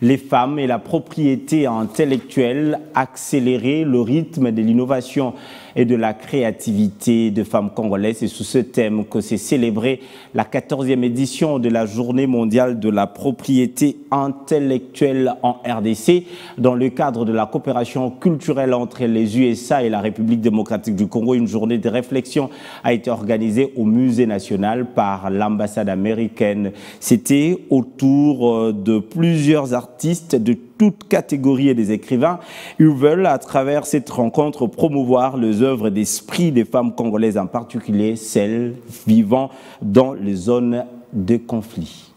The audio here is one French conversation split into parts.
Les femmes et la propriété intellectuelle, accélérer le rythme de l'innovation et de la créativité de femmes congolaises. C'est sous ce thème que s'est célébrée la 14e édition de la Journée mondiale de la propriété intellectuelle en RDC. Dans le cadre de la coopération culturelle entre les USA et la République démocratique du Congo, une journée de réflexion a été organisée au Musée national par l'ambassade américaine. C'était autour de plusieurs artistes de toutes catégories et des écrivains. Ils veulent, à travers cette rencontre, promouvoir les œuvres d'esprit des femmes congolaises, en particulier celles vivant dans les zones de conflit.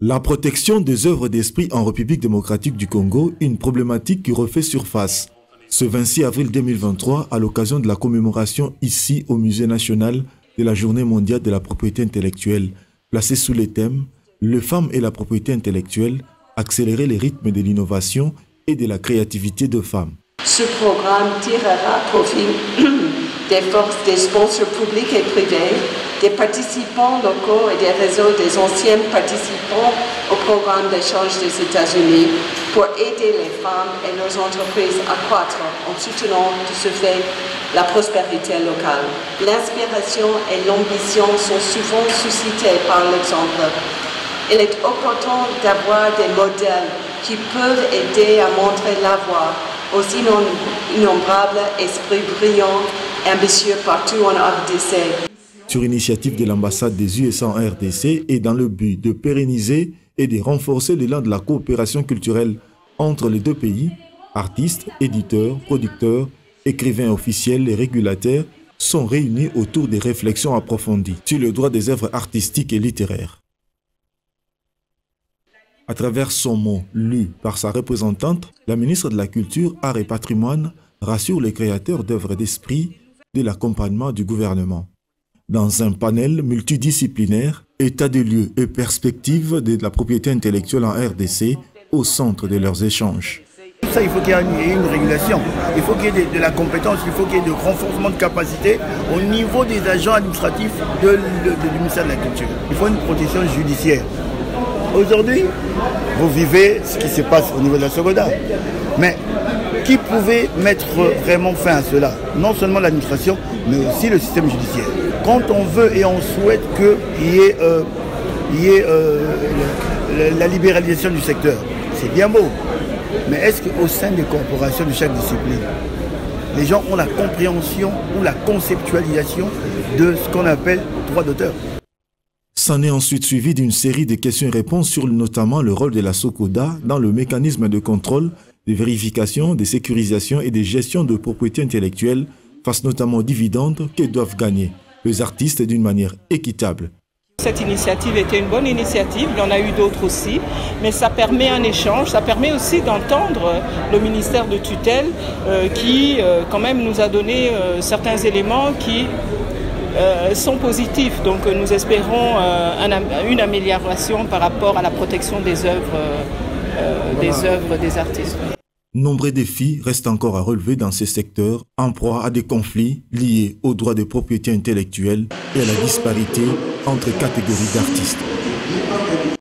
La protection des œuvres d'esprit en République démocratique du Congo, une problématique qui refait surface. Ce 26 avril 2023, à l'occasion de la commémoration ici au Musée national de la Journée mondiale de la propriété intellectuelle, placée sous les thèmes « Les femmes et la propriété intellectuelle », accélérer les rythmes de l'innovation et de la créativité de femmes. Ce programme tirera profit des forces des sponsors publics et privés, des participants locaux et des réseaux des anciens participants au programme d'échange des États-Unis pour aider les femmes et leurs entreprises à croître en soutenant de ce fait la prospérité locale. L'inspiration et l'ambition sont souvent suscitées par l'exemple. Il est opportun d'avoir des modèles qui peuvent aider à montrer la voie aux innombrables esprits brillants, ambitieux partout en RDC. Sur initiative de l'ambassade des USA en RDC et dans le but de pérenniser et de renforcer l'élan de la coopération culturelle entre les deux pays, artistes, éditeurs, producteurs, écrivains officiels et régulateurs sont réunis autour des réflexions approfondies sur le droit des œuvres artistiques et littéraires. À travers son mot lu par sa représentante, la ministre de la Culture, Arts et Patrimoine rassure les créateurs d'œuvres d'esprit de l'accompagnement du gouvernement. Dans un panel multidisciplinaire, état des lieux et perspectives de la propriété intellectuelle en RDC au centre de leurs échanges. Ça, il faut qu'il y ait une régulation, il faut qu'il y ait de la compétence, il faut qu'il y ait de renforcement de capacité au niveau des agents administratifs du ministère de la Culture. Il faut une protection judiciaire. Aujourd'hui, vous vivez ce qui se passe au niveau de la Sogoda. Mais qui pouvait mettre vraiment fin à cela? Non seulement l'administration, mais aussi le système judiciaire. Quand on veut et on souhaite qu'il y ait la libéralisation du secteur, c'est bien beau. Mais est-ce qu'au sein des corporations de chaque discipline, les gens ont la compréhension ou la conceptualisation de ce qu'on appelle droit d'auteur? S'en est ensuite suivi d'une série de questions et réponses sur notamment le rôle de la SOCODA dans le mécanisme de contrôle, de vérification, de sécurisation et de gestion de propriété intellectuelle face notamment aux dividendes que doivent gagner les artistes d'une manière équitable. Cette initiative était une bonne initiative, il y en a eu d'autres aussi, mais ça permet un échange, ça permet aussi d'entendre le ministère de tutelle qui quand même nous a donné certains éléments qui sont positifs. Donc nous espérons une amélioration par rapport à la protection des œuvres des artistes. Nombreux défis restent encore à relever dans ces secteurs, en proie à des conflits liés aux droits de propriété intellectuelle et à la disparité entre catégories d'artistes.